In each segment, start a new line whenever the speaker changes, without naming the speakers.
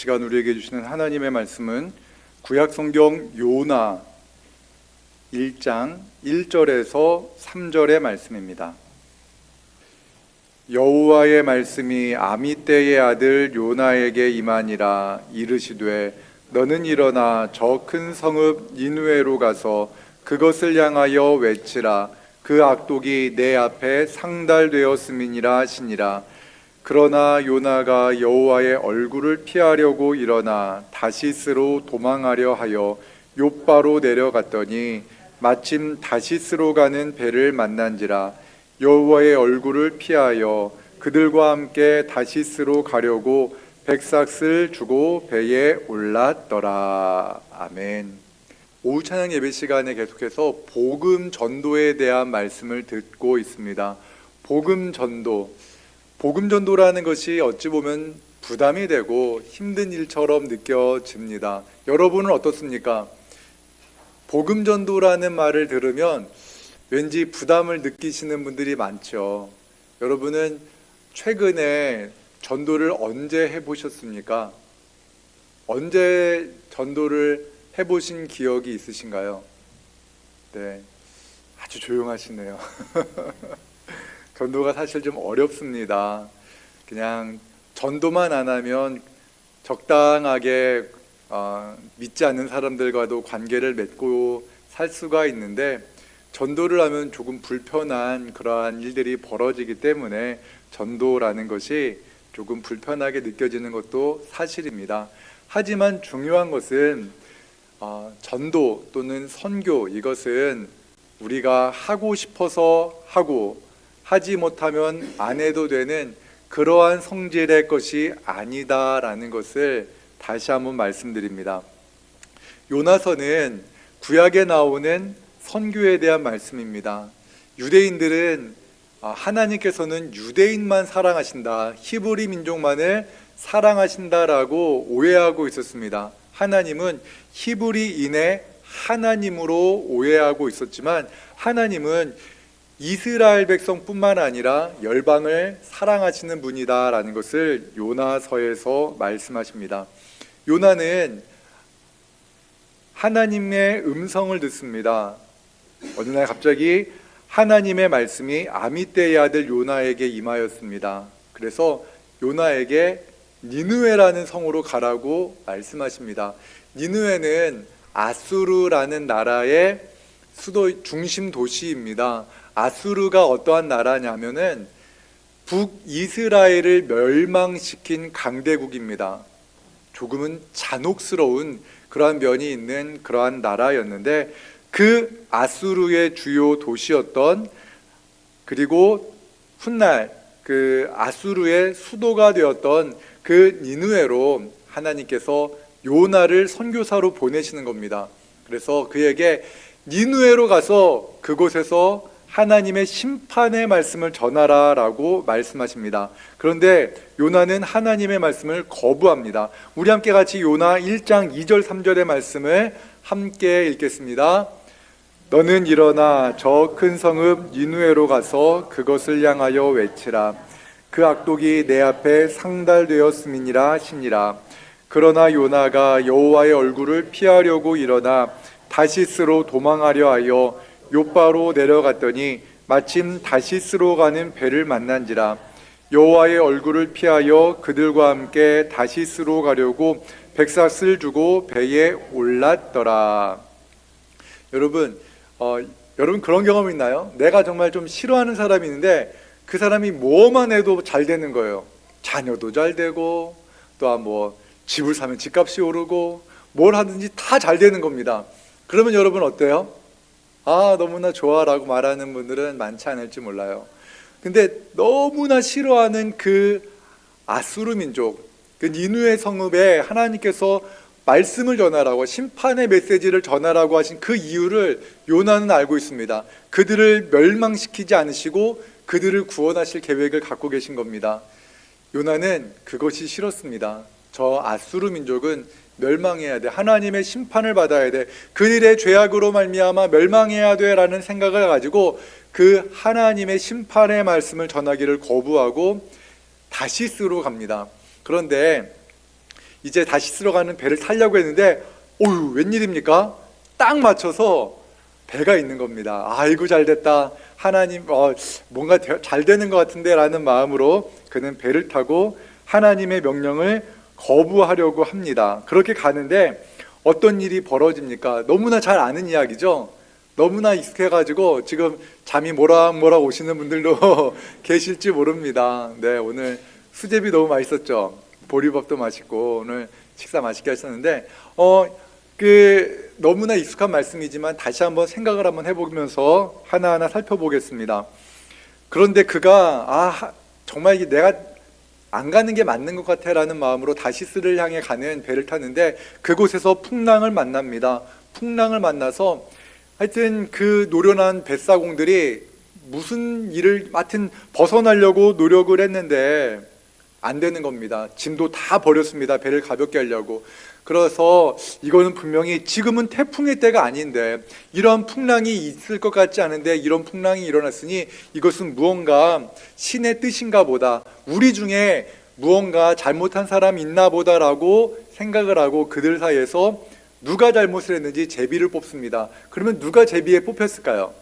시간 우리에게 주시는 하나님의 말씀은 구약성경 요나 1장 1절에서 3절의 말씀입니다. 여호와의 말씀이 아미떼의 아들 요나에게 임하니라. 이르시되 너는 일어나 저 큰 성읍 니느웨로 가서 그것을 향하여 외치라. 그 악독이 내 앞에 상달되었음이니라 하시니라. 그러나 요나가 여호와의 얼굴을 피하려고 일어나 다시스로 도망하려 하여 욥바로 내려갔더니 마침 다시스로 가는 배를 만난지라. 여호와의 얼굴을 피하여 그들과 함께 다시스로 가려고 백삭을 주고 배에 올랐더라. 아멘. 오후 찬양 예배 시간에 계속해서 복음 전도에 대한 말씀을 듣고 있습니다. 복음 전도라는 것이 어찌 보면 부담이 되고 힘든 일처럼 느껴집니다. 여러분은 어떻습니까? 복음 전도라는 말을 들으면 왠지 부담을 느끼시는 분들이 많죠. 여러분은 최근에 전도를 언제 해보셨습니까? 언제 전도를 해보신 기억이 있으신가요? 네, 아주 조용하시네요. 전도가 사실 좀 어렵습니다. 그냥 전도만 안 하면 적당하게 믿지 않는 사람들과도 관계를 맺고 살 수가 있는데, 전도를 하면 조금 불편한 그러한 일들이 벌어지기 때문에 전도라는 것이 조금 불편하게 느껴지는 것도 사실입니다. 하지만 중요한 것은 전도 또는 선교, 이것은 우리가 하고 싶어서 하고 하지 못하면 안 해도 되는 그러한 성질의 것이 아니다라는 것을 다시 한번 말씀드립니다. 요나서는 구약에 나오는 선교에 대한 말씀입니다. 유대인들은 하나님께서는 유대인만 사랑하신다, 히브리 민족만을 사랑하신다라고 오해하고 있었습니다. 하나님은 히브리인의 하나님으로 오해하고 있었지만, 하나님은 이스라엘 백성뿐만 아니라 열방을 사랑하시는 분이다라는 것을 요나서에서 말씀하십니다. 요나는 하나님의 음성을 듣습니다. 어느 날 갑자기 하나님의 말씀이 아미떼의 아들 요나에게 임하였습니다. 그래서 요나에게 니느웨라는 성으로 가라고 말씀하십니다. 니느웨는 아수르라는 나라의 수도 중심 도시입니다. 아수르가 어떠한 나라냐면은 북이스라엘을 멸망시킨 강대국입니다. 조금은 잔혹스러운 그러한 면이 있는 그러한 나라였는데, 그 아수르의 주요 도시였던, 그리고 훗날 그 아수르의 수도가 되었던 그 니느웨로 하나님께서 요나를 선교사로 보내시는 겁니다. 그래서 그에게 니느웨로 가서 그곳에서 하나님의 심판의 말씀을 전하라 라고 말씀하십니다. 그런데 요나는 하나님의 말씀을 거부합니다. 우리 함께 같이 요나 1장 2절 3절의 말씀을 함께 읽겠습니다. 너는 일어나 저 큰 성읍 니느웨로 가서 그것을 향하여 외치라. 그 악독이 내 앞에 상달되었음이니라 하시니라. 그러나 요나가 여호와의 얼굴을 피하려고 일어나 다시스로 도망하려 하여 욥바로 내려갔더니 마침 다시스로 가는 배를 만난지라. 여호와의 얼굴을 피하여 그들과 함께 다시스로 가려고 백삭을 주고 배에 올랐더라. 여러분 그런 경험 있나요? 내가 정말 좀 싫어하는 사람이 있는데 그 사람이 뭐만 해도 잘 되는 거예요. 자녀도 잘 되고, 또 집을 사면 집값이 오르고, 뭘 하든지 다 잘 되는 겁니다. 그러면 여러분 어때요? 너무나 좋아라고 말하는 분들은 많지 않을지 몰라요. 근데 너무나 싫어하는 그 아수르 민족, 그 니느웨 성읍에 하나님께서 말씀을 전하라고, 심판의 메시지를 전하라고 하신 그 이유를 요나는 알고 있습니다. 그들을 멸망시키지 않으시고 그들을 구원하실 계획을 갖고 계신 겁니다. 요나는 그것이 싫었습니다. 저 아수르 민족은 멸망해야 돼, 하나님의 심판을 받아야 돼, 그들의 죄악으로 말미암아 멸망해야 돼 라는 생각을 가지고 그 하나님의 심판의 말씀을 전하기를 거부하고 다시스로 갑니다. 그런데 이제 다시 쓸어가는 배를 타려고 했는데 어휴, 웬일입니까? 딱 맞춰서 배가 있는 겁니다. 아이고 잘됐다. 하나님 뭔가 잘 되는 것 같은데 라는 마음으로 그는 배를 타고 하나님의 명령을 거부하려고 합니다. 그렇게 가는데 어떤 일이 벌어집니까? 너무나 잘 아는 이야기죠. 너무나 익숙해가지고 지금 잠이 모락모락 오시는 분들도 계실지 모릅니다. 네, 오늘 수제비 너무 맛있었죠. 보리밥도 맛있고 오늘 식사 맛있게 하셨는데 너무나 익숙한 말씀이지만 다시 한번 생각을 한번 해보면서 하나하나 살펴보겠습니다. 그런데 그가 정말 이게 내가 안 가는 게 맞는 것 같아라는 마음으로 다시스를 향해 가는 배를 타는데 그곳에서 풍랑을 만납니다. 풍랑을 만나서 하여튼 그 노련한 뱃사공들이 무슨 일을 하여튼 벗어나려고 노력을 했는데 안 되는 겁니다. 짐도 다 버렸습니다. 배를 가볍게 하려고. 그래서 이거는 분명히 지금은 태풍의 때가 아닌데 이런 풍랑이 있을 것 같지 않은데 이런 풍랑이 일어났으니 이것은 무언가 신의 뜻인가 보다, 우리 중에 무언가 잘못한 사람이 있나 보다라고 생각을 하고 그들 사이에서 누가 잘못을 했는지 제비를 뽑습니다. 그러면 누가 제비에 뽑혔을까요?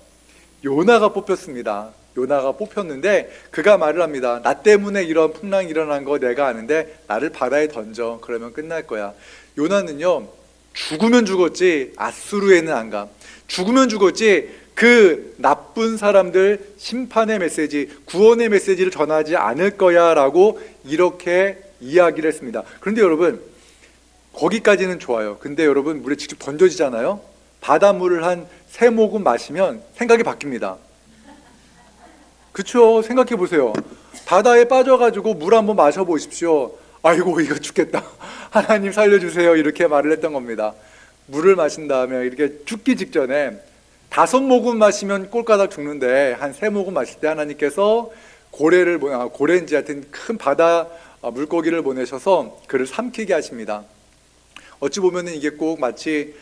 요나가 뽑혔습니다. 요나가 뽑혔는데 그가 말을 합니다. 나 때문에 이런 풍랑이 일어난 거 내가 아는데 나를 바다에 던져. 그러면 끝날 거야. 요나는요, 죽으면 죽었지 아수르에는 안 가. 죽으면 죽었지 그 나쁜 사람들 심판의 메시지, 구원의 메시지를 전하지 않을 거야 라고 이렇게 이야기를 했습니다. 그런데 여러분, 거기까지는 좋아요. 근데 여러분, 물에 직접 던져지잖아요. 바닷물을 한 3모금 마시면 생각이 바뀝니다. 그쵸? 생각해 보세요. 바다에 빠져가지고 물 한번 마셔보십시오. 아이고 이거 죽겠다. 하나님 살려주세요. 이렇게 말을 했던 겁니다. 물을 마신 다음에 이렇게 죽기 직전에 5모금 마시면 꼴까닥 죽는데 한 3모금 마실 때 하나님께서 고래인지 하여튼 큰 바다 물고기를 보내셔서 그를 삼키게 하십니다. 어찌 보면은 이게 꼭 마치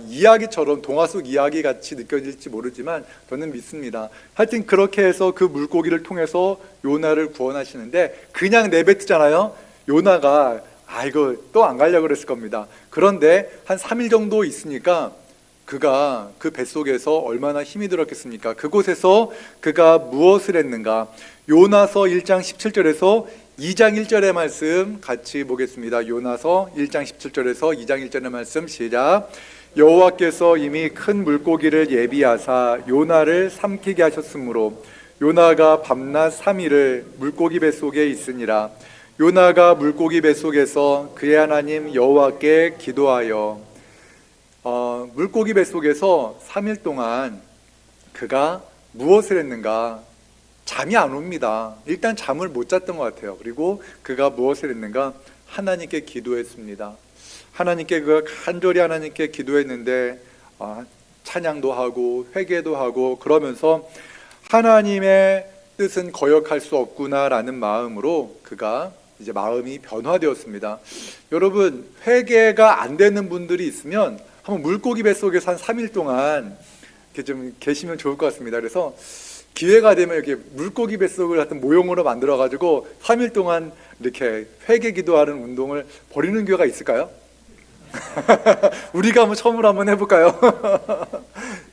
이야기처럼 동화 속 이야기 같이 느껴질지 모르지만 저는 믿습니다. 하여튼 그렇게 해서 그 물고기를 통해서 요나를 구원하시는데 그냥 내뱉잖아요. 요나가 이거 또 안 가려고 그랬을 겁니다. 그런데 한 3일 정도 있으니까 그가 그 뱃속에서 얼마나 힘이 들었겠습니까? 그곳에서 그가 무엇을 했는가? 요나서 1장 17절에서 2장 1절의 말씀 같이 보겠습니다. 요나서 1장 17절에서 2장 1절의 말씀 시작. 여호와께서 이미 큰 물고기를 예비하사 요나를 삼키게 하셨으므로 요나가 밤낮 3일을 물고기 뱃속에 있으니라. 요나가 물고기 뱃속에서 그의 하나님 여호와께 기도하여 물고기 뱃속에서 3일 동안 그가 무엇을 했는가? 잠이 안 옵니다. 일단 잠을 못 잤던 것 같아요. 그리고 그가 무엇을 했는가? 하나님께 기도했습니다. 하나님께 그가 간절히 하나님께 기도했는데 찬양도 하고 회개도 하고 그러면서 하나님의 뜻은 거역할 수 없구나라는 마음으로 그가 이제 마음이 변화되었습니다. 여러분, 회개가 안 되는 분들이 있으면 한번 물고기 뱃속에서 한 3일 동안 이렇게 좀 계시면 좋을 것 같습니다. 그래서 기회가 되면 이렇게 물고기 뱃속을 하여튼 모형으로 만들어 가지고 3일 동안 이렇게 회개 기도하는 운동을 벌이는 교회가 있을까요? 우리가 처음으로 한번 해볼까요?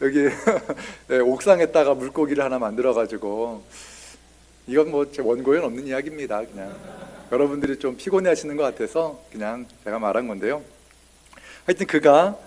여기 옥상에다가 물고기를 하나 만들어 가지고, 이건 제 원고에는 없는 이야기입니다. 그냥 여러분들이 좀 피곤해 하시는 것 같아서 그냥 제가 말한 건데요. 하여튼 그가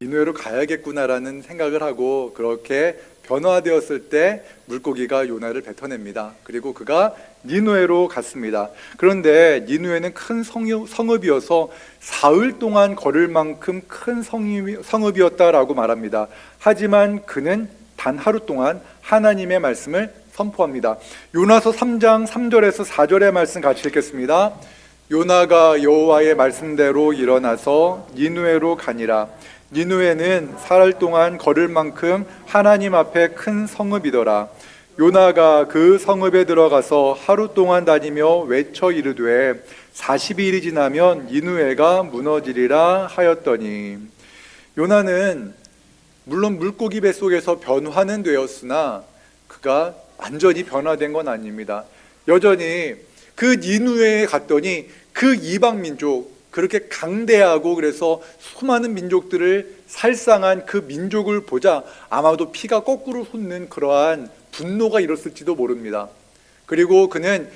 니느웨로 가야겠구나라는 생각을 하고 그렇게 변화되었을 때 물고기가 요나를 뱉어냅니다. 그리고 그가 니느웨로 갔습니다. 그런데 니느웨는 큰 성읍이어서 사흘 동안 걸을 만큼 큰 성읍이었다라고 말합니다. 하지만 그는 단 하루 동안 하나님의 말씀을 선포합니다. 요나서 3장 3절에서 4절의 말씀 같이 읽겠습니다. 요나가 여호와의 말씀대로 일어나서 니느웨로 가니라. 니느웨는 사흘 동안 걸을 만큼 하나님 앞에 큰 성읍이더라. 요나가 그 성읍에 들어가서 하루 동안 다니며 외쳐 이르되 40일이 지나면 니느웨가 무너지리라 하였더니, 요나는 물론 물고기 뱃속에서 변화는 되었으나 그가 완전히 변화된 건 아닙니다. 여전히 그 니누에에 갔더니 그 이방 민족, 그렇게 강대하고 그래서 수많은 민족들을 살상한 그 민족을 보자 아마도 피가 거꾸로 솟는 그러한 분노가 일었을지도 모릅니다. 그리고 그는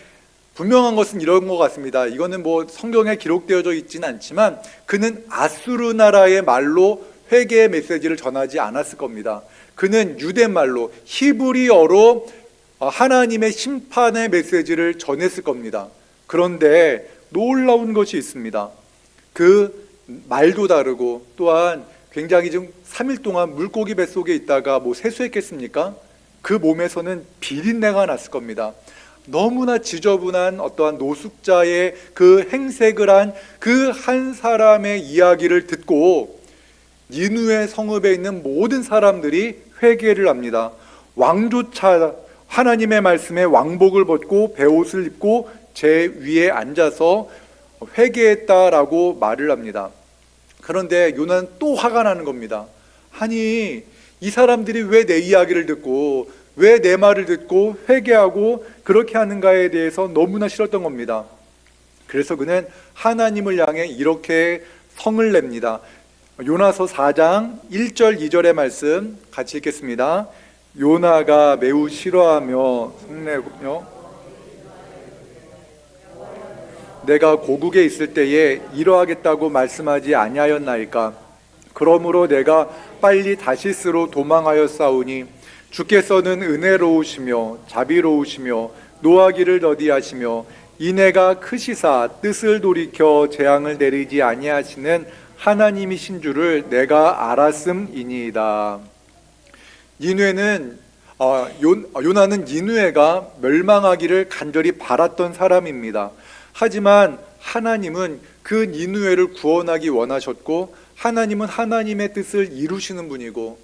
분명한 것은 이런 것 같습니다. 이거는 뭐 성경에 기록되어져 있지는 않지만 그는 아수르 나라의 말로 회개의 메시지를 전하지 않았을 겁니다. 그는 유대 말로 히브리어로 하나님의 심판의 메시지를 전했을 겁니다. 그런데 놀라운 것이 있습니다. 그 말도 다르고 또한 굉장히 좀 3일 동안 물고기 뱃속에 있다가 뭐 세수했겠습니까? 그 몸에서는 비린내가 났을 겁니다. 너무나 지저분한 어떠한 노숙자의 그 행색을 한 그 한 사람의 이야기를 듣고 니누의 성읍에 있는 모든 사람들이 회개를 합니다. 왕조차 하나님의 말씀에 왕복을 벗고 베옷을 입고 제 위에 앉아서 회개했다라고 말을 합니다. 그런데 요나는 또 화가 나는 겁니다. 아니, 이 사람들이 왜 내 이야기를 듣고 왜 내 말을 듣고 회개하고 그렇게 하는가에 대해서 너무나 싫었던 겁니다. 그래서 그는 하나님을 향해 이렇게 성을 냅니다. 요나서 4장 1절 2절의 말씀 같이 읽겠습니다. 요나가 매우 싫어하며 성내며 내가 고국에 있을 때에 이러하겠다고 말씀하지 아니하였나이까. 그러므로 내가 빨리 다시스로 도망하였사오니 주께서는 은혜로우시며 자비로우시며 노하기를 더디하시며 인애가 크시사 뜻을 돌이켜 재앙을 내리지 아니하시는 하나님이신 줄을 내가 알았음이니이다. 요나는 니느웨가 멸망하기를 간절히 바랐던 사람입니다. 하지만 하나님은 그 니느웨를 구원하기 원하셨고 하나님은 하나님의 뜻을 이루시는 분이고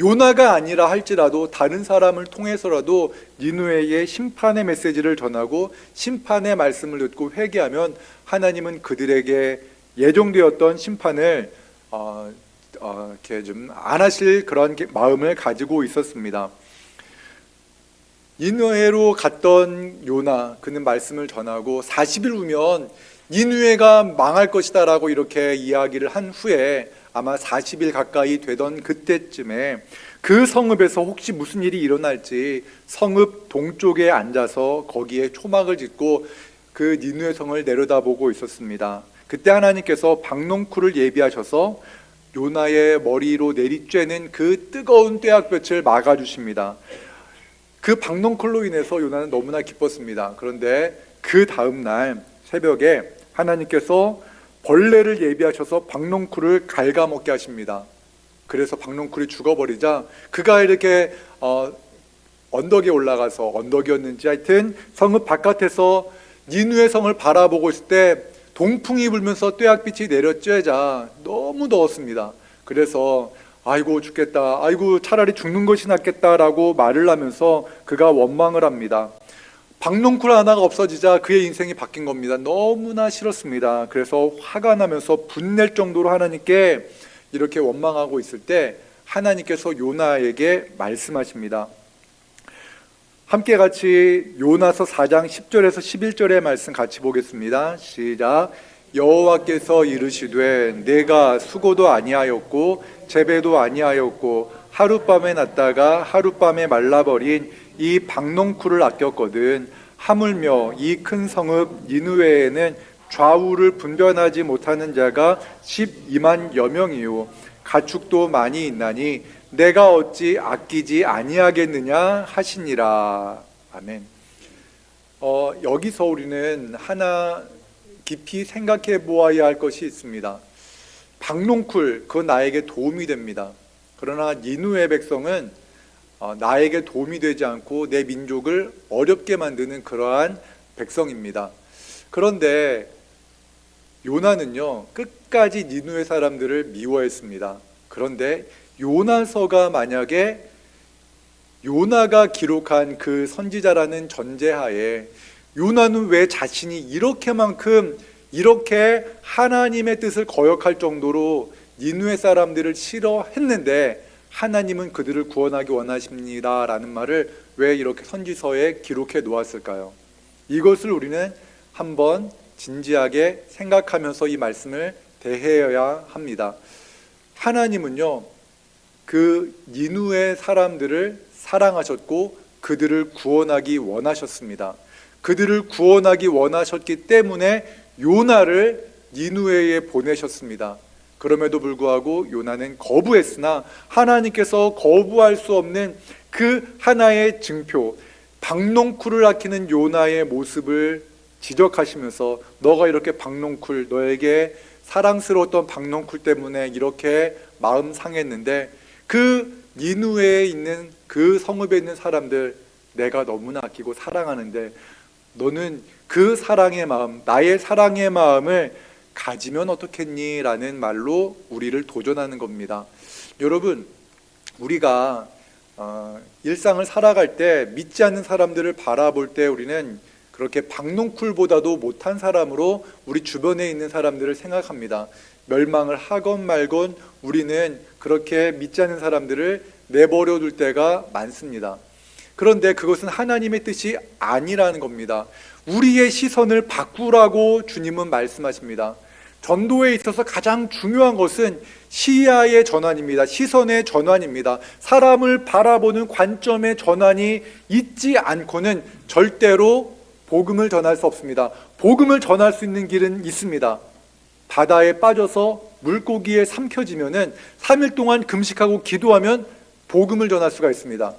요나가 아니라 할지라도 다른 사람을 통해서라도 니느웨의 심판의 메시지를 전하고 심판의 말씀을 듣고 회개하면 하나님은 그들에게 예정되었던 심판을 이렇게 좀 안 하실 그런 마음을 가지고 있었습니다. 니느웨로 갔던 요나, 그는 말씀을 전하고 40일 후면 니느웨가 망할 것이다 라고 이렇게 이야기를 한 후에 아마 40일 가까이 되던 그때쯤에 그 성읍에서 혹시 무슨 일이 일어날지 성읍 동쪽에 앉아서 거기에 초막을 짓고 그 니느웨 성을 내려다보고 있었습니다. 그때 하나님께서 박농쿨을 예비하셔서 요나의 머리로 내리쬐는 그 뜨거운 뙤약볕을 막아주십니다. 그 박농쿨로 인해서 요나는 너무나 기뻤습니다. 그런데 그 다음 날 새벽에 하나님께서 벌레를 예비하셔서 박농쿨을 갉아먹게 하십니다. 그래서 박농쿨이 죽어버리자 그가 이렇게 언덕에 올라가서, 언덕이었는지 하여튼 성읍 바깥에서 니느웨 성을 바라보고 있을 때 동풍이 불면서 뙤약빛이 내려쬐자 너무 더웠습니다. 그래서 아이고 죽겠다, 아이고 차라리 죽는 것이 낫겠다라고 말을 하면서 그가 원망을 합니다. 박농쿨 하나가 없어지자 그의 인생이 바뀐 겁니다. 너무나 싫었습니다. 그래서 화가 나면서 분낼 정도로 하나님께 이렇게 원망하고 있을 때 하나님께서 요나에게 말씀하십니다. 함께 같이 요나서 4장 10절에서 11절의 말씀 같이 보겠습니다. 시작. 여호와께서 이르시되 내가 수고도 아니하였고 재배도 아니하였고 하룻밤에 났다가 하룻밤에 말라버린 이 박농쿨을 아꼈거든. 하물며 이 큰 성읍 니느웨에는 좌우를 분별하지 못하는 자가 12만여 명이요 가축도 많이 있나니 내가 어찌 아끼지 아니하겠느냐 하시니라. 아멘. 여기서 우리는 하나 깊이 생각해 보아야 할 것이 있습니다. 박농쿨, 그건 나에게 도움이 됩니다. 그러나 니느웨 백성은 나에게 도움이 되지 않고 내 민족을 어렵게 만드는 그러한 백성입니다. 그런데 요나는요 끝까지 니느웨 사람들을 미워했습니다. 그런데 요나서가 만약에 요나가 기록한 그 선지자라는 전제하에 요나는 왜 자신이 이렇게 하나님의 뜻을 거역할 정도로 니느웨 사람들을 싫어했는데 하나님은 그들을 구원하기 원하십니다 라는 말을 왜 이렇게 선지서에 기록해 놓았을까요? 이것을 우리는 한번 진지하게 생각하면서 이 말씀을 대해야 합니다. 하나님은요, 그 니누의 사람들을 사랑하셨고 그들을 구원하기 원하셨습니다. 그들을 구원하기 원하셨기 때문에 요나를 니누에에 보내셨습니다. 그럼에도 불구하고 요나는 거부했으나 하나님께서 거부할 수 없는 그 하나의 증표, 박농쿨을 아끼는 요나의 모습을 지적하시면서 너가 이렇게 박농쿨, 너에게 사랑스러웠던 박농쿨 때문에 이렇게 마음 상했는데 그 니누에에 있는 그 성읍에 있는 사람들 내가 너무나 아끼고 사랑하는데 너는 그 사랑의 마음, 나의 사랑의 마음을 가지면 어떻겠니? 라는 말로 우리를 도전하는 겁니다. 여러분, 우리가 일상을 살아갈 때 믿지 않는 사람들을 바라볼 때 우리는 그렇게 박농쿨보다도 못한 사람으로 우리 주변에 있는 사람들을 생각합니다. 멸망을 하건 말건 우리는 그렇게 믿지 않는 사람들을 내버려 둘 때가 많습니다. 그런데 그것은 하나님의 뜻이 아니라는 겁니다. 우리의 시선을 바꾸라고 주님은 말씀하십니다. 전도에 있어서 가장 중요한 것은 시야의 전환입니다. 시선의 전환입니다. 사람을 바라보는 관점의 전환이 있지 않고는 절대로 복음을 전할 수 없습니다. 복음을 전할 수 있는 길은 있습니다. 바다에 빠져서 물고기에 삼켜지면은 3일 동안 금식하고 기도하면 복음을 전할 수가 있습니다.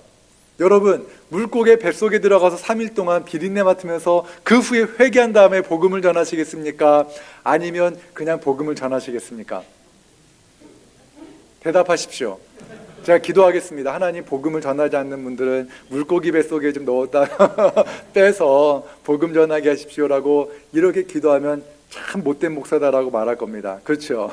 여러분, 물고기 뱃속에 들어가서 3일 동안 비린내 맡으면서 그 후에 회개한 다음에 복음을 전하시겠습니까? 아니면 그냥 복음을 전하시겠습니까? 대답하십시오. 제가 기도하겠습니다. 하나님, 복음을 전하지 않는 분들은 물고기 뱃속에 좀 넣었다 빼서 복음 전하게 하십시오라고 이렇게 기도하면 참 못된 목사다라고 말할 겁니다. 그렇죠?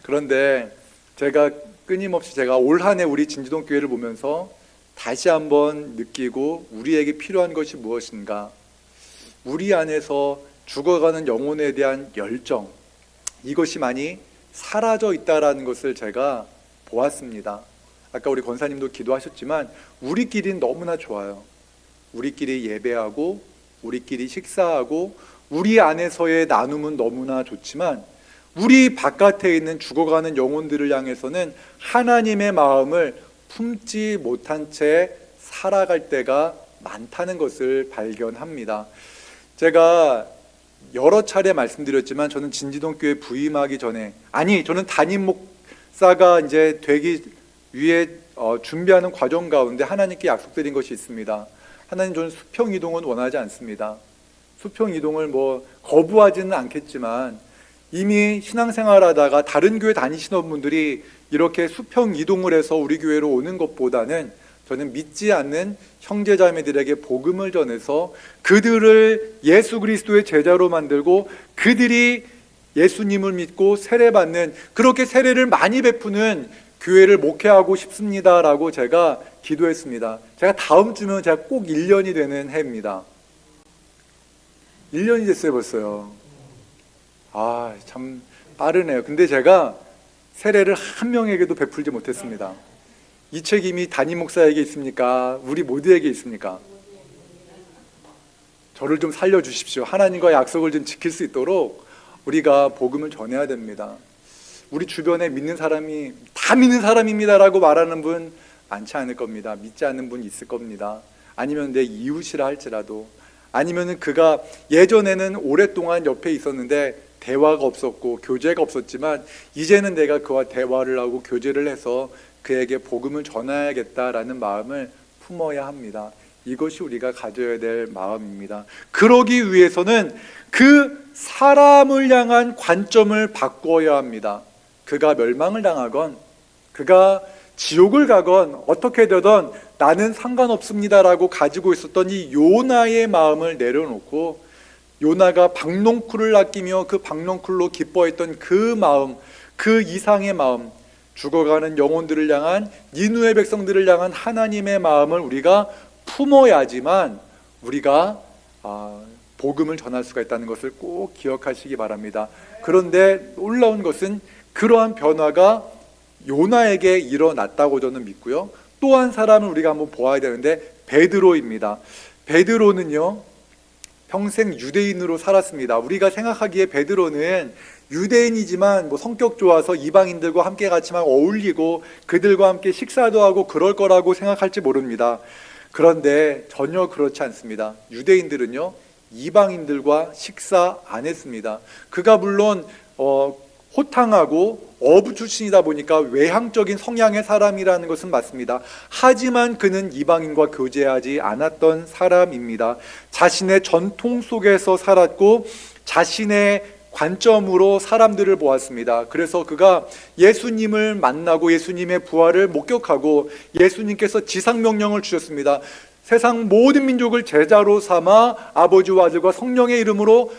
그런데 제가 끊임없이 올 한 해 우리 진지동 교회를 보면서 다시 한번 느끼고 우리에게 필요한 것이 무엇인가, 우리 안에서 죽어가는 영혼에 대한 열정, 이것이 많이 사라져 있다라는 것을 제가 보았습니다. 아까 우리 권사님도 기도하셨지만 우리끼리는 너무나 좋아요. 우리끼리 예배하고 우리끼리 식사하고 우리 안에서의 나눔은 너무나 좋지만 우리 바깥에 있는 죽어가는 영혼들을 향해서는 하나님의 마음을 품지 못한 채 살아갈 때가 많다는 것을 발견합니다. 제가 여러 차례 말씀드렸지만 저는 진지동 교회 부임하기 전에, 저는 담임 목사가 이제 되기 위해 준비하는 과정 가운데 하나님께 약속드린 것이 있습니다. 하나님, 저는 수평 이동은 원하지 않습니다. 수평 이동을 거부하지는 않겠지만 이미 신앙생활하다가 다른 교회 다니시는 분들이 이렇게 수평 이동을 해서 우리 교회로 오는 것보다는 저는 믿지 않는 형제자매들에게 복음을 전해서 그들을 예수 그리스도의 제자로 만들고 그들이 예수님을 믿고 세례받는, 그렇게 세례를 많이 베푸는 교회를 목회하고 싶습니다라고 제가 기도했습니다. 제가 다음 주면 제가 꼭 1년이 되는 해입니다. 1년이 됐어요 벌써요. 참 빠르네요. 근데 제가 세례를 한 명에게도 베풀지 못했습니다. 이 책임이 담임 목사에게 있습니까? 우리 모두에게 있습니까? 저를 좀 살려주십시오. 하나님과의 약속을 좀 지킬 수 있도록 우리가 복음을 전해야 됩니다. 우리 주변에 믿는 사람이 다 믿는 사람입니다라고 말하는 분 많지 않을 겁니다. 믿지 않는 분 있을 겁니다. 아니면 내 이웃이라 할지라도, 아니면 그가 예전에는 오랫동안 옆에 있었는데 대화가 없었고 교제가 없었지만 이제는 내가 그와 대화를 하고 교제를 해서 그에게 복음을 전해야겠다라는 마음을 품어야 합니다. 이것이 우리가 가져야 될 마음입니다. 그러기 위해서는 그 사람을 향한 관점을 바꿔야 합니다. 그가 멸망을 당하건 그가 지옥을 가건 어떻게 되든 나는 상관없습니다라고 가지고 있었던 이 요나의 마음을 내려놓고 요나가 박농쿨을 아끼며 그 박농쿨로 기뻐했던 그 마음, 그 이상의 마음, 죽어가는 영혼들을 향한, 니누의 백성들을 향한 하나님의 마음을 우리가 품어야지만 우리가 복음을 전할 수가 있다는 것을 꼭 기억하시기 바랍니다. 그런데 놀라운 것은 그러한 변화가 요나에게 일어났다고 저는 믿고요. 또 한 사람을 우리가 한번 보아야 되는데 베드로입니다. 평생 유대인으로 살았습니다. 우리가 생각하기에 베드로는 유대인이지만 성격 좋아서 이방인들과 함께 같이 막 어울리고 그들과 함께 식사도 하고 그럴 거라고 생각할지 모릅니다. 그런데 전혀 그렇지 않습니다. 유대인들은요, 이방인들과 식사 안 했습니다. 그가 물론 호탕하고 어부 출신이다 보니까 외향적인 성향의 사람이라는 것은 맞습니다. 하지만 그는 이방인과 교제하지 않았던 사람입니다. 자신의 전통 속에서 살았고 자신의 관점으로 사람들을 보았습니다. 그래서 그가 예수님을 만나고 예수님의 부활을 목격하고 예수님께서 지상명령을 주셨습니다. 세상 모든 민족을 제자로 삼아 아버지와 아들과 성령의 이름으로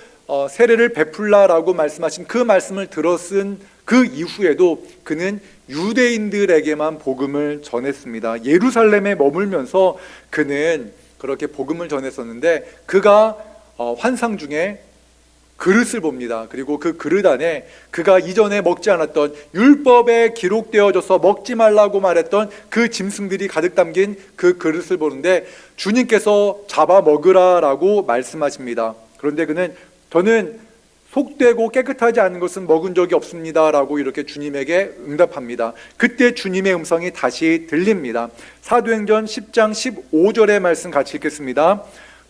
세례를 베풀라라고 말씀하신 그 말씀을 들었은 그 이후에도 그는 유대인들에게만 복음을 전했습니다. 예루살렘에 머물면서 그는 그렇게 복음을 전했었는데 그가 환상 중에 그릇을 봅니다. 그리고 그 그릇 안에 그가 이전에 먹지 않았던 율법에 기록되어져서 먹지 말라고 말했던 그 짐승들이 가득 담긴 그 그릇을 보는데 주님께서 잡아 먹으라라고 말씀하십니다. 그런데 그는 저는 속되고 깨끗하지 않은 것은 먹은 적이 없습니다 라고 이렇게 주님에게 응답합니다. 그때 주님의 음성이 다시 들립니다. 사도행전 10장 15절의 말씀 같이 읽겠습니다.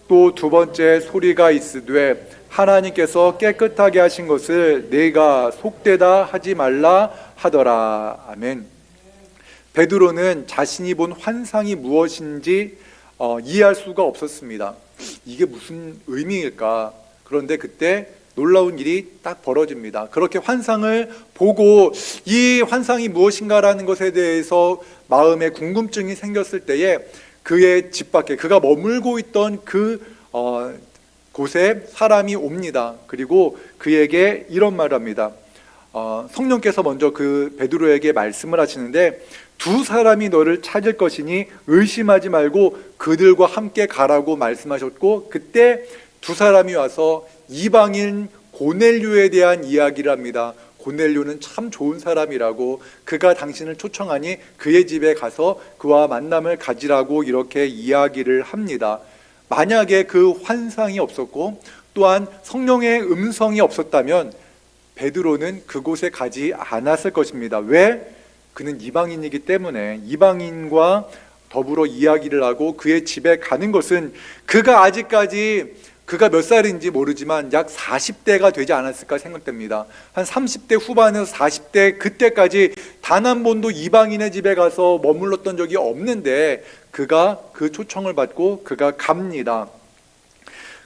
또 두 번째 소리가 있으되 하나님께서 깨끗하게 하신 것을 내가 속되다 하지 말라 하더라. 아멘. 베드로는 자신이 본 환상이 무엇인지 이해할 수가 없었습니다. 이게 무슨 의미일까? 그런데 그때 놀라운 일이 딱 벌어집니다. 그렇게 환상을 보고 이 환상이 무엇인가라는 것에 대해서 마음에 궁금증이 생겼을 때에 그의 집 밖에 그가 머물고 있던 곳에 사람이 옵니다. 그리고 그에게 이런 말을 합니다. 성령께서 먼저 그 베드로에게 말씀을 하시는데 두 사람이 너를 찾을 것이니 의심하지 말고 그들과 함께 가라고 말씀하셨고 그때 두 사람이 와서 이방인 고넬료에 대한 이야기를 합니다. 고넬료는 참 좋은 사람이라고 그가 당신을 초청하니 그의 집에 가서 그와 만남을 가지라고 이렇게 이야기를 합니다. 만약에 그 환상이 없었고 또한 성령의 음성이 없었다면 베드로는 그곳에 가지 않았을 것입니다. 왜? 그는 이방인이기 때문에 이방인과 더불어 이야기를 하고 그의 집에 가는 것은 그가 아직까지 그가 몇 살인지 모르지만 약 40대가 되지 않았을까 생각됩니다. 한 30대 후반에서 40대 그때까지 단 한 번도 이방인의 집에 가서 머물렀던 적이 없는데 그가 그 초청을 받고 그가 갑니다.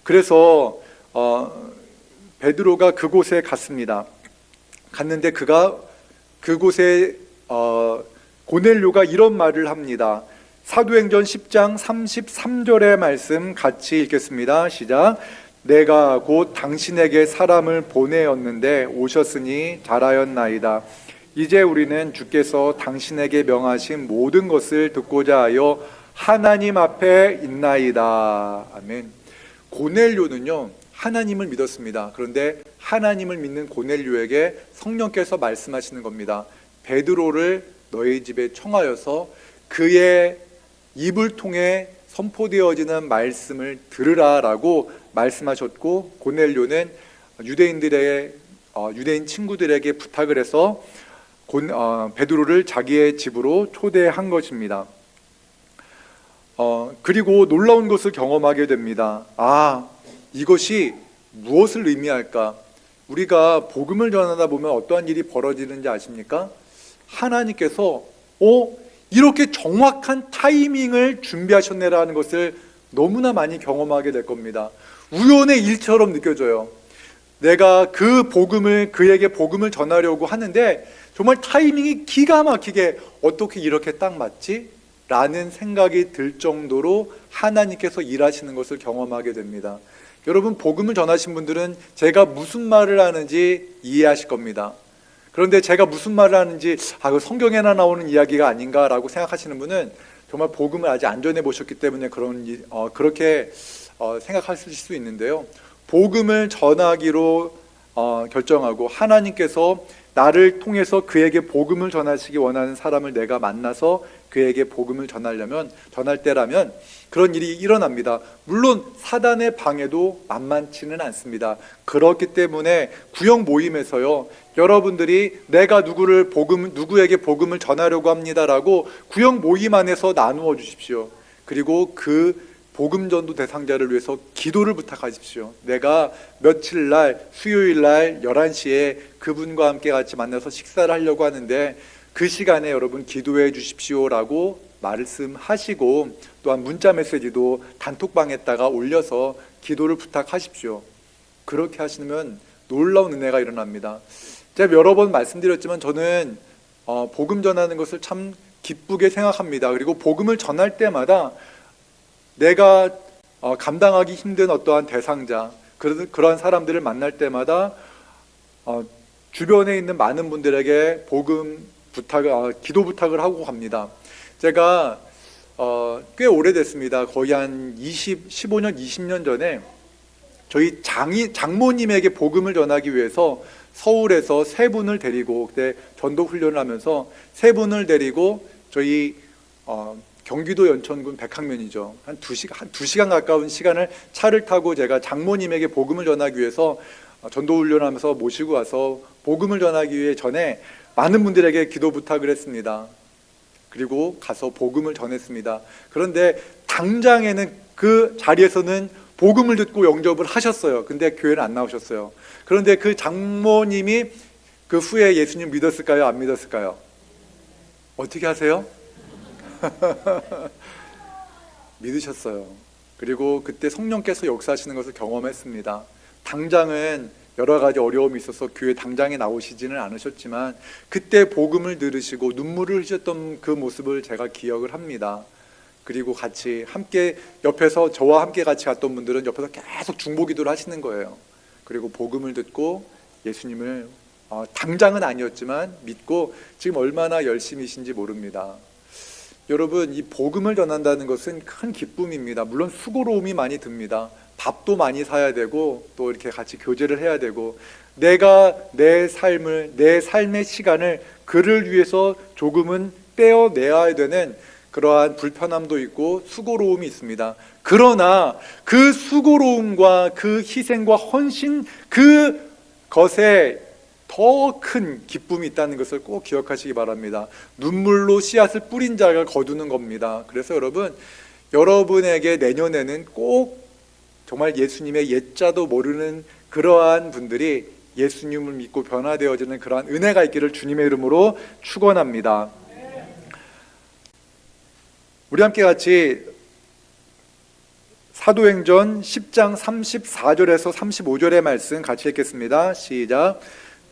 그래서 베드로가 그곳에 갔습니다. 갔는데 그가 그곳에 고넬료가 이런 말을 합니다. 사도행전 10장 33절의 말씀 같이 읽겠습니다. 시작. 내가 곧 당신에게 사람을 보내었는데 오셨으니 잘하였나이다. 이제 우리는 주께서 당신에게 명하신 모든 것을 듣고자 하여 하나님 앞에 있나이다. 아멘. 고넬료는요 하나님을 믿었습니다. 그런데 하나님을 믿는 고넬료에게 성령께서 말씀하시는 겁니다. 베드로를 너희 집에 청하여서 그의 입을 통해 선포되어지는 말씀을 들으라라고 말씀하셨고 고넬료는 유대인 친구들에게 부탁을 해서 베드로를 자기의 집으로 초대한 것입니다. 그리고 놀라운 것을 경험하게 됩니다. 이것이 무엇을 의미할까? 우리가 복음을 전하다 보면 어떠한 일이 벌어지는지 아십니까? 하나님께서 이렇게 정확한 타이밍을 준비하셨네라는 것을 너무나 많이 경험하게 될 겁니다. 우연의 일처럼 느껴져요. 내가 그에게 복음을 전하려고 하는데 정말 타이밍이 기가 막히게 어떻게 이렇게 딱 맞지? 라는 생각이 들 정도로 하나님께서 일하시는 것을 경험하게 됩니다. 여러분 복음을 전하신 분들은 제가 무슨 말을 하는지 이해하실 겁니다. 그런데 제가 무슨 말을 하는지 그 성경에나 나오는 이야기가 아닌가라고 생각하시는 분은 정말 복음을 아직 안 전해 보셨기 때문에 그렇게 생각하실 수 있는데요. 복음을 전하기로 결정하고 하나님께서 나를 통해서 그에게 복음을 전하시기 원하는 사람을 내가 만나서 그에게 복음을 전할 때라면 그런 일이 일어납니다. 물론 사단의 방해도 만만치는 않습니다. 그렇기 때문에 구역 모임에서요, 여러분들이 내가 누구에게 복음을 전하려고 합니다라고 구역 모임 안에서 나누어 주십시오. 그리고 그 복음 전도 대상자를 위해서 기도를 부탁하십시오. 내가 며칠 날 수요일 날 11시에 그분과 함께 같이 만나서 식사를 하려고 하는데 그 시간에 여러분 기도해 주십시오라고 말씀하시고, 또한 문자 메시지도 단톡방에다가 올려서 기도를 부탁하십시오. 그렇게 하시면 놀라운 은혜가 일어납니다. 제가 여러 번 말씀드렸지만 저는 복음 전하는 것을 참 기쁘게 생각합니다. 그리고 복음을 전할 때마다 내가 감당하기 힘든 어떠한 대상자, 그러한 사람들을 만날 때마다 주변에 있는 많은 분들에게 기도 부탁을 하고 갑니다. 제가 꽤 오래됐습니다. 거의 한 15년, 20년 전에 저희 장모님에게 복음을 전하기 위해서 서울에서 세 분을 데리고, 그때 전도 훈련을 하면서 세 분을 데리고 저희 경기도 연천군 백학면이죠. 한 2시간 가까운 시간을 차를 타고 제가 장모님에게 복음을 전하기 위해서 전도 훈련을 하면서 모시고 와서 복음을 전하기 위해 전에 많은 분들에게 기도 부탁을 했습니다. 그리고 가서 복음을 전했습니다. 그런데 당장에는 그 자리에서는 복음을 듣고 영접을 하셨어요. 근데 교회는 안 나오셨어요. 그런데 그 장모님이 그 후에 예수님 믿었을까요? 안 믿었을까요? 어떻게 하세요? 믿으셨어요. 그리고 그때 성령께서 역사하시는 것을 경험했습니다. 당장은 여러 가지 어려움이 있어서 교회 당장에 나오시지는 않으셨지만 그때 복음을 들으시고 눈물을 흘리셨던 그 모습을 제가 기억을 합니다. 그리고 같이 함께 옆에서 저와 함께 같이 갔던 분들은 옆에서 계속 중보기도를 하시는 거예요. 그리고 복음을 듣고 예수님을 당장은 아니었지만 믿고 지금 얼마나 열심히신지 모릅니다. 여러분, 이 복음을 전한다는 것은 큰 기쁨입니다. 물론 수고로움이 많이 듭니다. 밥도 많이 사야 되고 또 이렇게 같이 교제를 해야 되고, 내가 내 삶의 시간을 그를 위해서 조금은 떼어내야 되는 그러한 불편함도 있고 수고로움이 있습니다. 그러나 그 수고로움과 그 희생과 헌신, 그것에 더 큰 기쁨이 있다는 것을 꼭 기억하시기 바랍니다. 눈물로 씨앗을 뿌린 자가 거두는 겁니다. 그래서 여러분에게 내년에는 꼭 정말 예수님의 옛자도 모르는 그러한 분들이 예수님을 믿고 변화되어지는 그러한 은혜가 있기를 주님의 이름으로 축원합니다. 우리 함께 같이 사도행전 10장 34절에서 35절의 말씀 같이 읽겠습니다. 시작.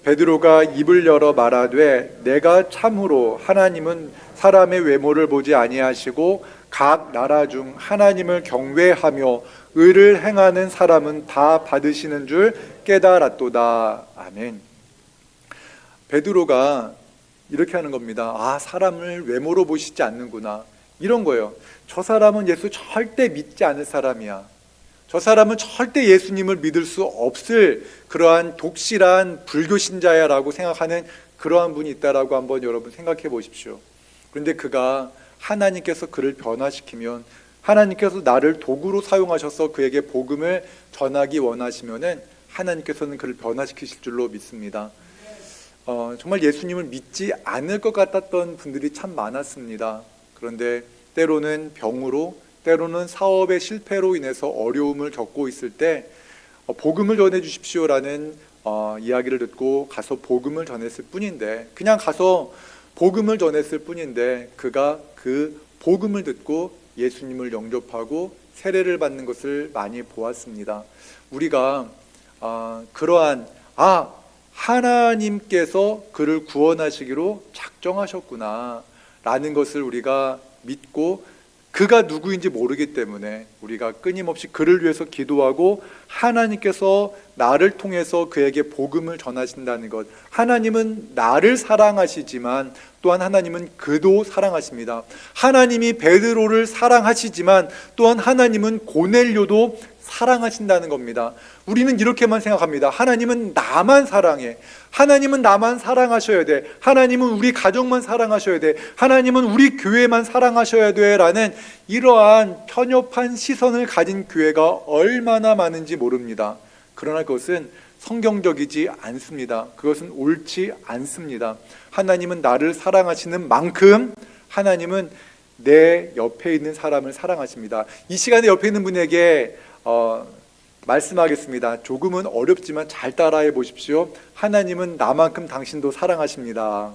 베드로가 입을 열어 말하되 내가 참으로 하나님은 사람의 외모를 보지 아니하시고 각 나라 중 하나님을 경외하며 의를 행하는 사람은 다 받으시는 줄 깨달았도다. 아멘. 베드로가 이렇게 하는 겁니다. 사람을 외모로 보시지 않는구나, 이런 거예요. 저 사람은 예수 절대 믿지 않을 사람이야. 저 사람은 절대 예수님을 믿을 수 없을 그러한 독실한 불교 신자야 라고 생각하는 그러한 분이 있다라고 한번 여러분 생각해 보십시오. 그런데 그가 하나님께서 그를 변화시키면, 하나님께서 나를 도구로 사용하셔서 그에게 복음을 전하기 원하시면은 하나님께서는 그를 변화시키실 줄로 믿습니다. 정말 예수님을 믿지 않을 것 같았던 분들이 참 많았습니다. 그런데 때로는 병으로, 때로는 사업의 실패로 인해서 어려움을 겪고 있을 때 복음을 전해 주십시오라는 이야기를 듣고 가서 복음을 전했을 뿐인데, 그냥 가서 복음을 전했을 뿐인데 그가 그 복음을 듣고 예수님을 영접하고 세례를 받는 것을 많이 보았습니다. 우리가 그러한 하나님께서 그를 구원하시기로 작정하셨구나 라는 것을 우리가 믿고, 그가 누구인지 모르기 때문에 우리가 끊임없이 그를 위해서 기도하고 하나님께서 나를 통해서 그에게 복음을 전하신다는 것, 하나님은 나를 사랑하시지만 또한 하나님은 그도 사랑하십니다. 하나님이 베드로를 사랑하시지만 또한 하나님은 고넬료도 사랑하신다는 겁니다. 우리는 이렇게만 생각합니다. 하나님은 나만 사랑해. 하나님은 나만 사랑하셔야 돼. 하나님은 우리 가족만 사랑하셔야 돼. 하나님은 우리 교회만 사랑하셔야 돼. 라는 이러한 편협한 시선을 가진 교회가 얼마나 많은지 모릅니다. 그러나 그것은 성경적이지 않습니다. 그것은 옳지 않습니다. 하나님은 나를 사랑하시는 만큼 하나님은 내 옆에 있는 사람을 사랑하십니다. 이 시간에 옆에 있는 분에게 말씀하겠습니다. 조금은 어렵지만 잘 따라해 보십시오. 하나님은 나만큼 당신도 사랑하십니다.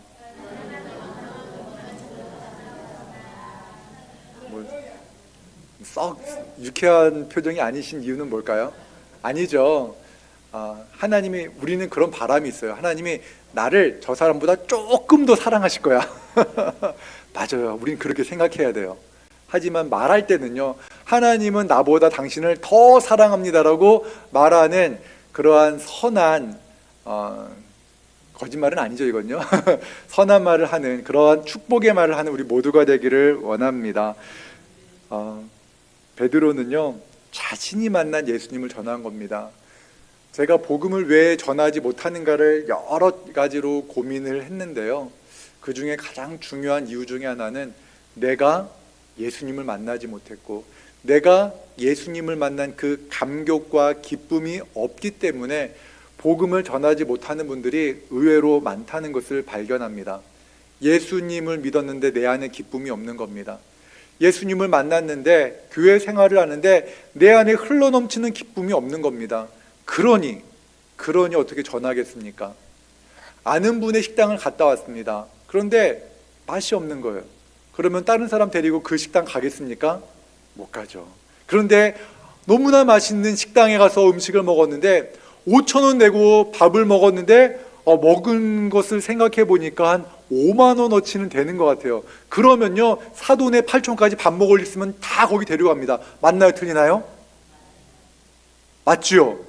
썩 유쾌한 표정이 아니신 이유는 뭘까요? 아니죠. 하나님이, 우리는 그런 바람이 있어요. 하나님이 나를 저 사람보다 조금 더 사랑하실 거야. 맞아요. 우린 그렇게 생각해야 돼요. 하지만 말할 때는요, 하나님은 나보다 당신을 더 사랑합니다라고 말하는 그러한 선한, 거짓말은 아니죠 이건요. 선한 말을 하는, 그러한 축복의 말을 하는 우리 모두가 되기를 원합니다. 베드로는요, 자신이 만난 예수님을 전한 겁니다. 제가 복음을 왜 전하지 못하는가를 여러 가지로 고민을 했는데요, 그 중에 가장 중요한 이유 중에 하나는 내가 예수님을 만나지 못했고, 내가 예수님을 만난 그 감격과 기쁨이 없기 때문에 복음을 전하지 못하는 분들이 의외로 많다는 것을 발견합니다. 예수님을 믿었는데 내 안에 기쁨이 없는 겁니다. 예수님을 만났는데 교회 생활을 하는데 내 안에 흘러넘치는 기쁨이 없는 겁니다. 그러니 어떻게 전하겠습니까? 아는 분의 식당을 갔다 왔습니다. 그런데 맛이 없는 거예요. 그러면 다른 사람 데리고 그 식당 가겠습니까? 못 가죠. 그런데 너무나 맛있는 식당에 가서 음식을 먹었는데 5,000원 내고 밥을 먹었는데 먹은 것을 생각해 보니까 한 5만 원어치는 되는 것 같아요. 그러면요, 사돈의 8촌까지 밥 먹을 일 있으면 다 거기 데려갑니다. 맞나요? 틀리나요? 맞죠?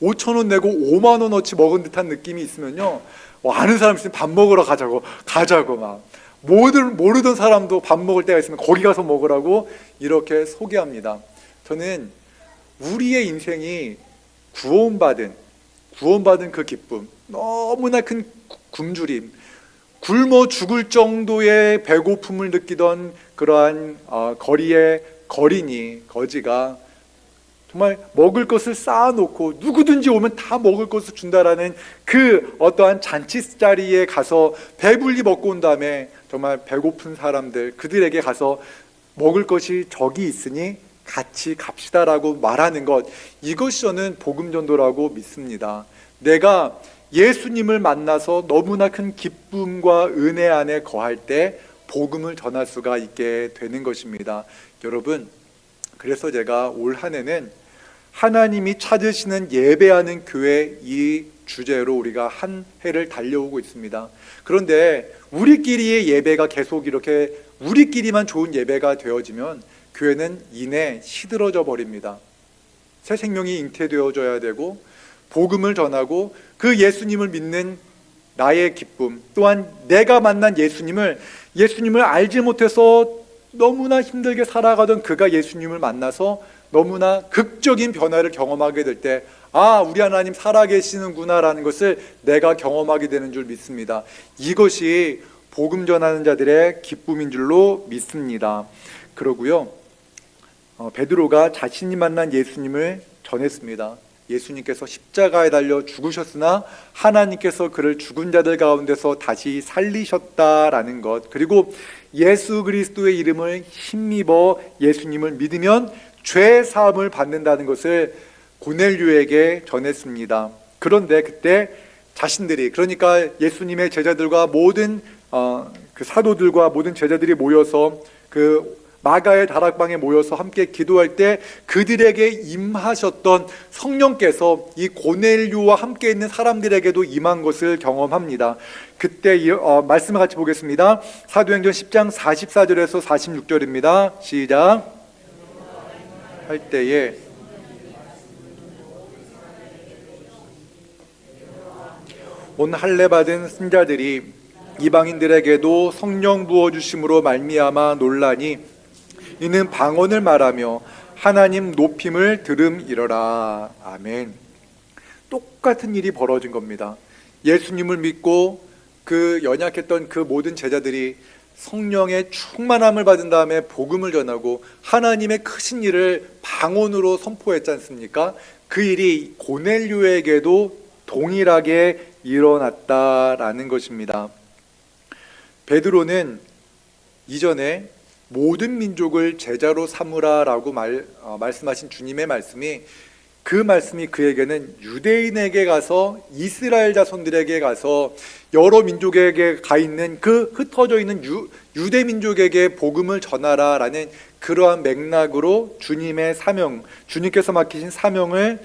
5,000원 내고 5만 원어치 먹은 듯한 느낌이 있으면요, 아는 사람 있으면 밥 먹으러 가자고 막 모르던 사람도 밥 먹을 때가 있으면 거기 가서 먹으라고 이렇게 소개합니다. 저는 우리의 인생이 구원받은 그 기쁨, 너무나 큰 굶주림, 굶어 죽을 정도의 배고픔을 느끼던 그러한 거리의 거지가 정말 먹을 것을 쌓아놓고 누구든지 오면 다 먹을 것을 준다라는 그 어떠한 잔치 자리에 가서 배불리 먹고 온 다음에 정말 배고픈 사람들, 그들에게 가서 먹을 것이 저기 있으니 같이 갑시다라고 말하는 것, 이것이 저는 복음 전도라고 믿습니다. 내가 예수님을 만나서 너무나 큰 기쁨과 은혜 안에 거할 때 복음을 전할 수가 있게 되는 것입니다. 여러분, 그래서 제가 올 한 해는 하나님이 찾으시는 예배하는 교회, 이 주제로 우리가 한 해를 달려오고 있습니다. 그런데 우리끼리의 예배가 계속 이렇게 우리끼리만 좋은 예배가 되어지면 교회는 이내 시들어져 버립니다. 새 생명이 잉태되어져야 되고, 복음을 전하고 그 예수님을 믿는 나의 기쁨, 또한 내가 만난 예수님을 알지 못해서 너무나 힘들게 살아가던 그가 예수님을 만나서 너무나 극적인 변화를 경험하게 될 때, 우리 하나님 살아계시는구나라는 것을 내가 경험하게 되는 줄 믿습니다. 이것이 복음 전하는 자들의 기쁨인 줄로 믿습니다. 그러고요, 베드로가 자신이 만난 예수님을 전했습니다. 예수님께서 십자가에 달려 죽으셨으나 하나님께서 그를 죽은 자들 가운데서 다시 살리셨다라는 것, 그리고 예수 그리스도의 이름을 힘입어 예수님을 믿으면 죄 사함을 받는다는 것을 고넬료에게 전했습니다. 그런데 그때 자신들이, 그러니까 예수님의 제자들과 모든 그 사도들과 모든 제자들이 모여서 그 마가의 다락방에 모여서 함께 기도할 때 그들에게 임하셨던 성령께서 이 고넬료와 함께 있는 사람들에게도 임한 것을 경험합니다. 그때 말씀을 같이 보겠습니다. 사도행전 10장 44절에서 46절입니다. 시작. 할 때에 온 할례 받은 신자들이 이방인들에게도 성령 부어주심으로 말미암아 놀라니, 이는 방언을 말하며 하나님 높임을 들음이러라. 아멘. 똑같은 일이 벌어진 겁니다. 예수님을 믿고 그 연약했던 그 모든 제자들이 성령의 충만함을 받은 다음에 복음을 전하고 하나님의 크신 일을 방언으로 선포했지 않습니까? 그 일이 고넬료에게도 동일하게 일어났다라는 것입니다. 베드로는 이전에 모든 민족을 제자로 삼으라라고 말씀하신 주님의 말씀이, 그 말씀이 그에게는 유대인에게 가서, 이스라엘 자손들에게 가서, 여러 민족에게 가 있는 그 흩어져 있는 유대 민족에게 복음을 전하라라는 그러한 맥락으로 주님의 사명, 주님께서 맡기신 사명을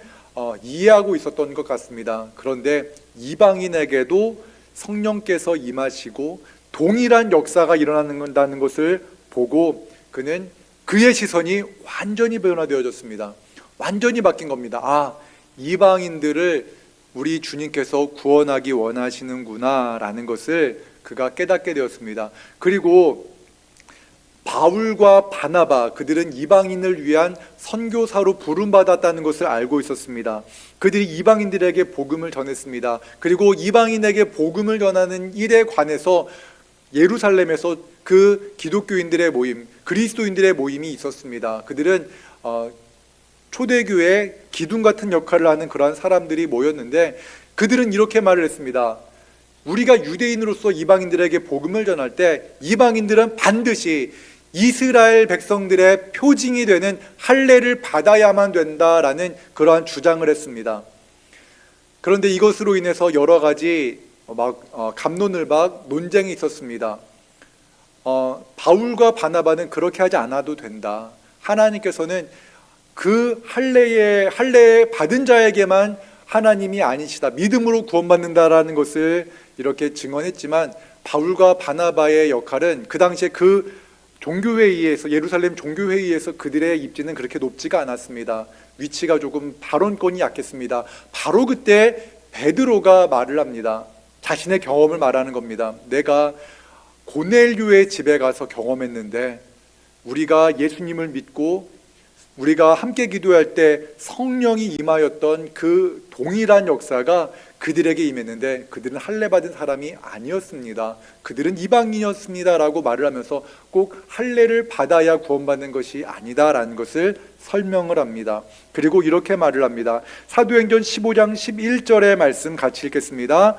이해하고 있었던 것 같습니다. 그런데 이방인에게도 성령께서 임하시고 동일한 역사가 일어나는 것을 보고 그는, 그의 시선이 완전히 변화되어졌습니다. 완전히 바뀐 겁니다. 이방인들을 우리 주님께서 구원하기 원하시는구나 라는 것을 그가 깨닫게 되었습니다. 그리고 바울과 바나바, 그들은 이방인을 위한 선교사로 부름받았다는 것을 알고 있었습니다. 그들이 이방인들에게 복음을 전했습니다. 그리고 이방인에게 복음을 전하는 일에 관해서 예루살렘에서 그 기독교인들의 모임, 그리스도인들의 모임이 있었습니다. 그들은 초대교회 기둥 같은 역할을 하는 그러한 사람들이 모였는데, 그들은 이렇게 말을 했습니다. 우리가 유대인으로서 이방인들에게 복음을 전할 때 이방인들은 반드시 이스라엘 백성들의 표징이 되는 할례를 받아야만 된다라는 그러한 주장을 했습니다. 그런데 이것으로 인해서 여러 가지 갑론을박 논쟁이 있었습니다. 바울과 바나바는 그렇게 하지 않아도 된다. 하나님께서는 그 할례 받은 자에게만 하나님이 아니시다, 믿음으로 구원받는다라는 것을 이렇게 증언했지만, 바울과 바나바의 역할은 그 당시에 그 종교회의에서, 예루살렘 종교회의에서 그들의 입지는 그렇게 높지가 않았습니다. 위치가 조금 발언권이 약했습니다. 바로 그때 베드로가 말을 합니다. 자신의 경험을 말하는 겁니다. 내가 고넬료의 집에 가서 경험했는데, 우리가 예수님을 믿고 우리가 함께 기도할 때 성령이 임하였던 그 동일한 역사가 그들에게 임했는데 그들은 할례 받은 사람이 아니었습니다. 그들은 이방인이었습니다 라고 말을 하면서 꼭 할례를 받아야 구원받는 것이 아니다라는 것을 설명을 합니다. 그리고 이렇게 말을 합니다. 사도행전 15장 11절의 말씀 같이 읽겠습니다.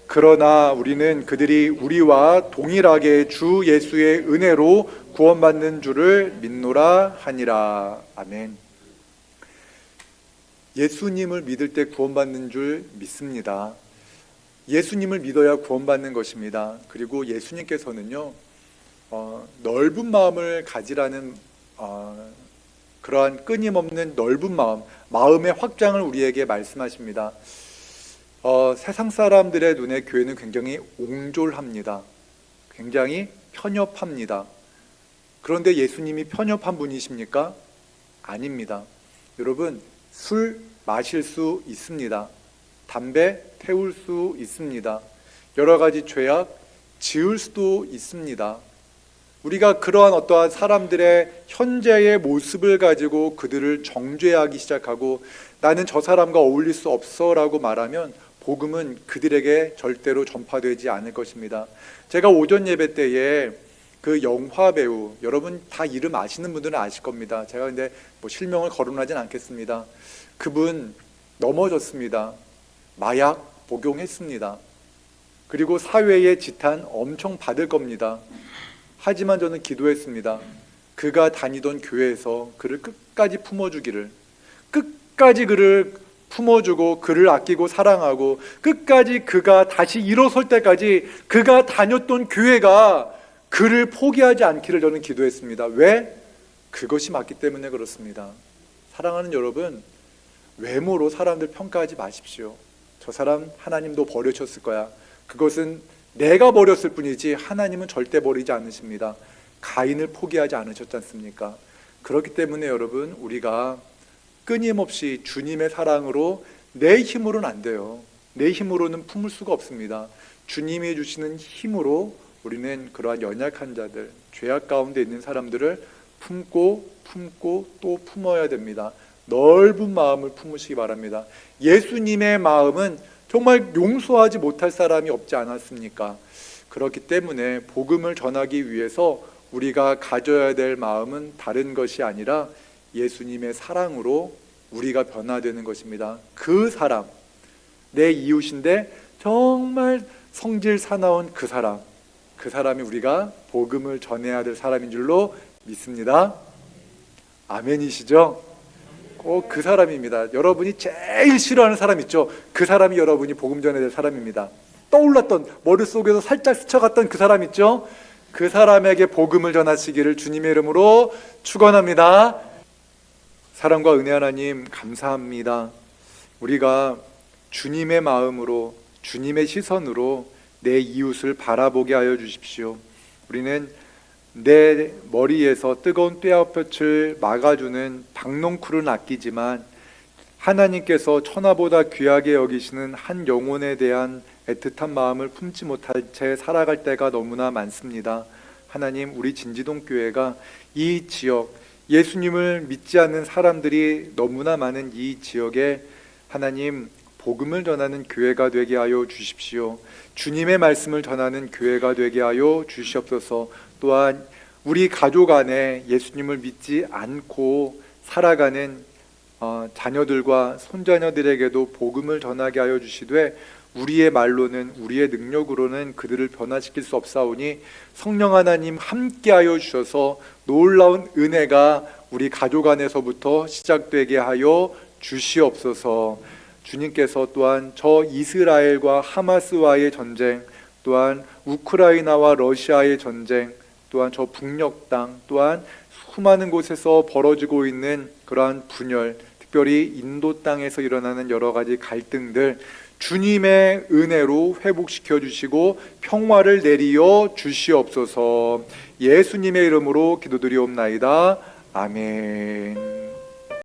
그러나 우리는 그들이 우리와 동일하게 주 예수의 은혜로 구원받는 줄을 믿노라 하니라. 아멘. 예수님을 믿을 때 구원받는 줄 믿습니다. 예수님을 믿어야 구원받는 것입니다. 그리고 예수님께서는요, 넓은 마음을 가지라는 그러한 끊임없는 넓은 마음의 확장을 우리에게 말씀하십니다. 세상 사람들의 눈에 교회는 굉장히 옹졸합니다. 굉장히 편협합니다. 그런데 예수님이 편협한 분이십니까? 아닙니다. 여러분, 술 마실 수 있습니다. 담배 태울 수 있습니다. 여러 가지 죄악 지을 수도 있습니다. 우리가 그러한 어떠한 사람들의 현재의 모습을 가지고 그들을 정죄하기 시작하고 나는 저 사람과 어울릴 수 없어 라고 말하면 복음은 그들에게 절대로 전파되지 않을 것입니다. 제가 오전 예배 때에 그 영화 배우, 여러분 다 이름 아시는 분들은 아실 겁니다. 제가 근데 실명을 거론하진 않겠습니다. 그분 넘어졌습니다. 마약 복용했습니다. 그리고 사회의 지탄 엄청 받을 겁니다. 하지만 저는 기도했습니다. 그가 다니던 교회에서 그를 끝까지 품어주기를, 끝까지 그를 품어주고 그를 아끼고 사랑하고 끝까지 그가 다시 일어설 때까지 그가 다녔던 교회가 그를 포기하지 않기를 저는 기도했습니다. 왜? 그것이 맞기 때문에 그렇습니다. 사랑하는 여러분, 외모로 사람들 평가하지 마십시오. 저 사람 하나님도 버리셨을 거야. 그것은 내가 버렸을 뿐이지 하나님은 절대 버리지 않으십니다. 가인을 포기하지 않으셨지 않습니까? 그렇기 때문에 여러분, 우리가 끊임없이 주님의 사랑으로, 내 힘으로는 안 돼요. 내 힘으로는 품을 수가 없습니다. 주님이 주시는 힘으로 우리는 그러한 연약한 자들, 죄악 가운데 있는 사람들을 품고 또 품어야 됩니다. 넓은 마음을 품으시기 바랍니다. 예수님의 마음은 정말 용서하지 못할 사람이 없지 않았습니까? 그렇기 때문에 복음을 전하기 위해서 우리가 가져야 될 마음은 다른 것이 아니라 예수님의 사랑으로 우리가 변화되는 것입니다. 그 사람, 내 이웃인데 정말 성질 사나운 그 사람이 우리가 복음을 전해야 될 사람인 줄로 믿습니다. 아멘이시죠? 꼭 그 사람입니다. 여러분이 제일 싫어하는 사람 있죠? 그 사람이 여러분이 복음 전해야 될 사람입니다. 떠올랐던, 머릿속에서 살짝 스쳐갔던 그 사람 있죠? 그 사람에게 복음을 전하시기를 주님의 이름으로 축원합니다. 사랑과 은혜 하나님 감사합니다. 우리가 주님의 마음으로, 주님의 시선으로 내 이웃을 바라보게 하여 주십시오. 우리는 내 머리에서 뜨거운 뙤약볕을 막아주는 박농쿨은 아끼지만 하나님께서 천하보다 귀하게 여기시는 한 영혼에 대한 애틋한 마음을 품지 못할 채 살아갈 때가 너무나 많습니다. 하나님, 우리 진지동교회가 이 지역, 예수님을 믿지 않는 사람들이 너무나 많은 이 지역에 하나님 복음을 전하는 교회가 되게 하여 주십시오. 주님의 말씀을 전하는 교회가 되게 하여 주시옵소서. 또한 우리 가족 안에 예수님을 믿지 않고 살아가는 자녀들과 손자녀들에게도 복음을 전하게 하여 주시되 우리의 말로는, 우리의 능력으로는 그들을 변화시킬 수 없사오니 성령 하나님 함께하여 주셔서 놀라운 은혜가 우리 가족 안에서부터 시작되게 하여 주시옵소서. 주님께서 또한 저 이스라엘과 하마스와의 전쟁, 또한 우크라이나와 러시아의 전쟁, 또한 저 북녘 땅, 또한 수많은 곳에서 벌어지고 있는 그러한 분열, 특별히 인도 땅에서 일어나는 여러 가지 갈등들 주님의 은혜로 회복시켜 주시고 평화를 내리어 주시옵소서. 예수님의 이름으로 기도드리옵나이다. 아멘.